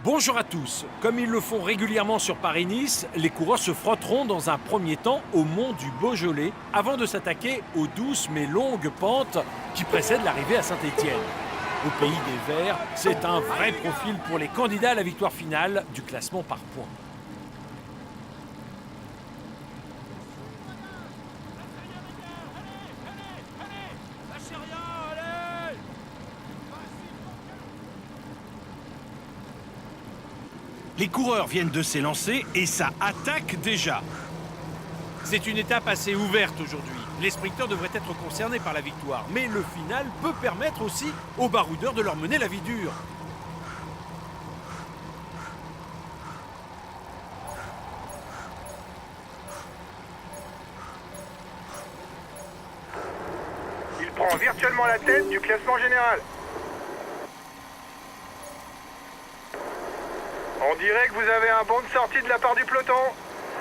Bonjour à tous. Comme ils le font régulièrement sur Paris-Nice, les coureurs se frotteront dans un premier temps au mont du Beaujolais avant de s'attaquer aux douces mais longues pentes qui précèdent l'arrivée à Saint-Étienne. Au pays des Verts, c'est un vrai profil pour les candidats à la victoire finale du classement par points. Les coureurs viennent de s'élancer et ça attaque déjà. C'est une étape assez ouverte aujourd'hui. Les sprinteurs devraient être concernés par la victoire, mais le final peut permettre aussi aux baroudeurs de leur mener la vie dure. Il prend virtuellement la tête du classement général. On dirait que vous avez un bon de sortie de la part du peloton.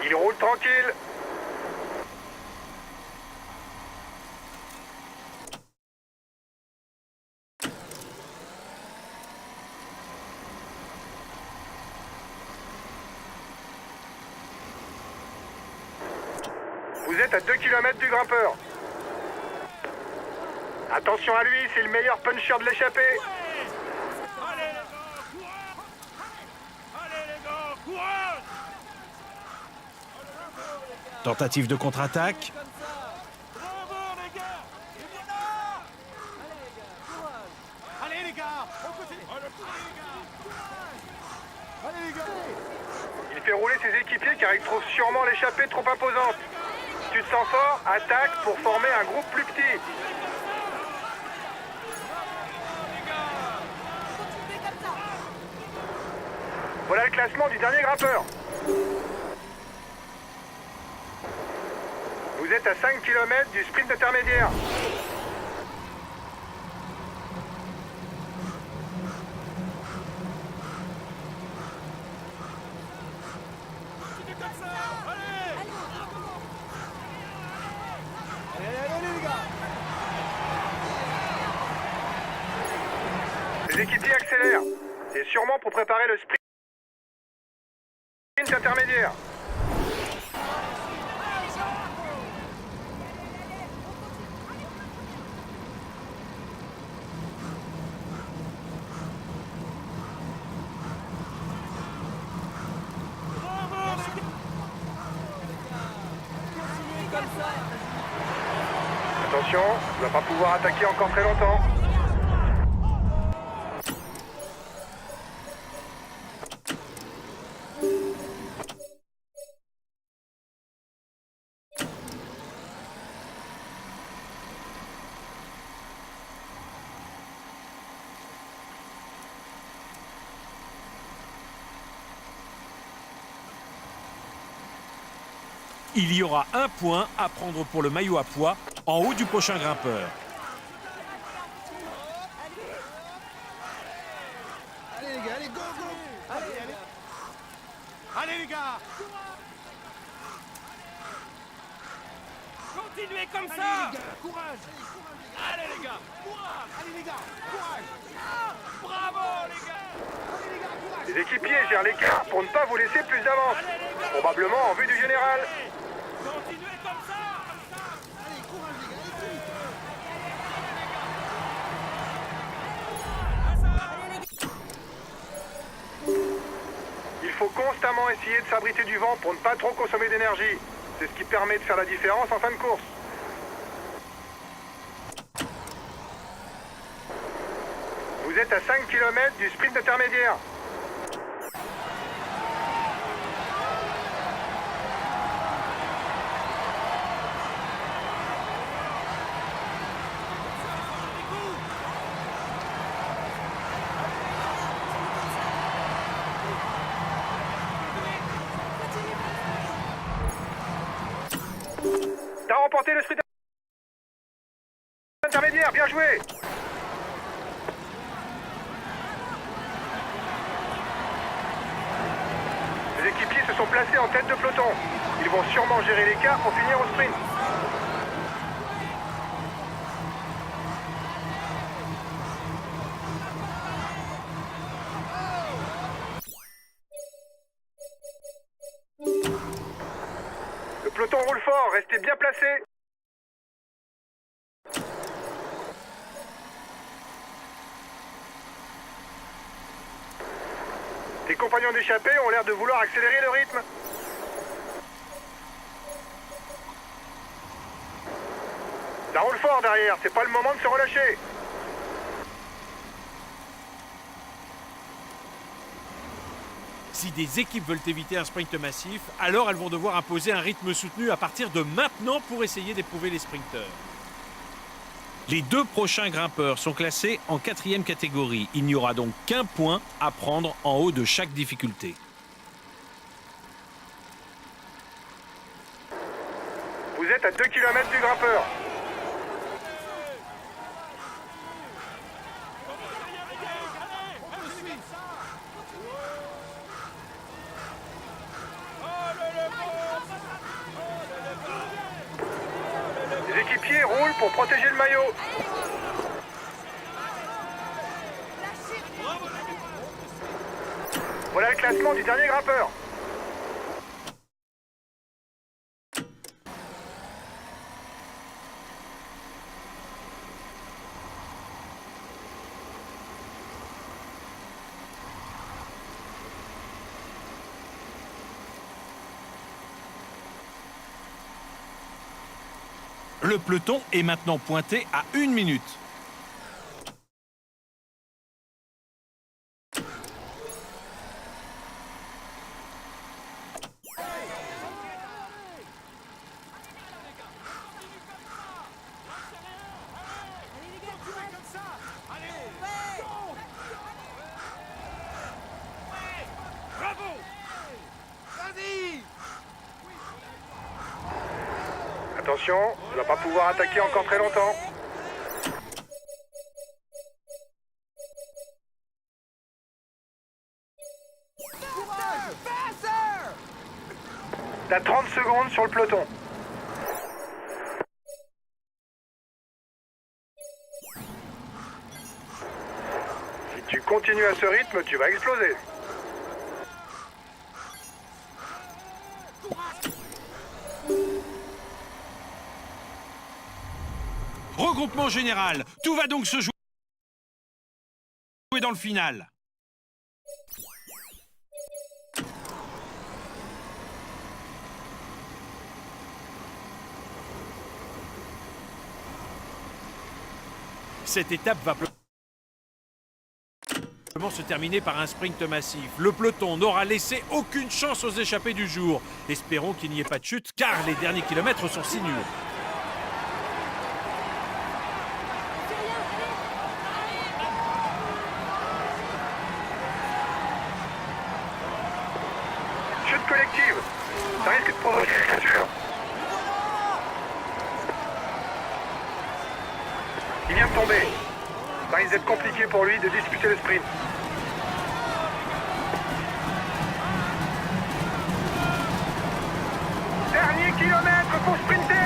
Il roule tranquille. Vous êtes à 2 km du grimpeur. Attention à lui, c'est le meilleur puncher de l'échappée. Tentative de contre-attaque. Il fait rouler ses équipiers car il trouve sûrement l'échappée trop imposante. Si tu te sens fort, attaque pour former un groupe plus petit. Voilà le classement du dernier grimpeur. Vous êtes à 5 km du sprint intermédiaire. Les équipiers accélèrent. C'est sûrement pour préparer le sprint intermédiaire. Attention, on ne va pas pouvoir attaquer encore très longtemps. Il y aura un point à prendre pour le maillot à pois en haut du prochain grimpeur. Allez les gars, allez, go, go. Allez les gars. Continuez comme ça. Allez les gars, courage. Allez les gars, courage. Allez les gars, courage. Bravo les gars. Allez les gars, courage. Les équipiers gèrent l'écart pour ne pas vous laisser plus d'avance. Probablement en vue du général. Continuez comme ça. Allez, courage les gars, allez vite. Il faut constamment essayer de s'abriter du vent pour ne pas trop consommer d'énergie. C'est ce qui permet de faire la différence en fin de course. Vous êtes à 5 km du sprint intermédiaire. T'as remporté le sprint intermédiaire, bien joué! Les équipiers se sont placés en tête de peloton. Ils vont sûrement gérer l'écart pour finir au sprint. Le peloton roule fort, restez bien placés. Tes compagnons d'échappée ont l'air de vouloir accélérer le rythme. Ça roule fort derrière, c'est pas le moment de se relâcher. Si des équipes veulent éviter un sprint massif, alors elles vont devoir imposer un rythme soutenu à partir de maintenant pour essayer d'éprouver les sprinteurs. Les deux prochains grimpeurs sont classés en 4e catégorie. Il n'y aura donc qu'un point à prendre en haut de chaque difficulté. Vous êtes à 2 km du grimpeur. Les équipiers roulent pour protéger le maillot. Voilà le classement du dernier grimpeur. Le peloton est maintenant pointé à 1 minute. Attention, tu vas pas pouvoir attaquer encore très longtemps. Courage! Passeur! T'as 30 secondes sur le peloton. Si tu continues à ce rythme, tu vas exploser. Regroupement général. Tout va donc se jouer dans le final. Cette étape va se terminer par un sprint massif. Le peloton n'aura laissé aucune chance aux échappés du jour. Espérons qu'il n'y ait pas de chute, car les derniers kilomètres sont sinueux. Chute collective. Ça risque de provoquer une cassure. Il vient de tomber. Ça risque d'être compliqué pour lui de disputer le sprint. Dernier kilomètre pour sprinter.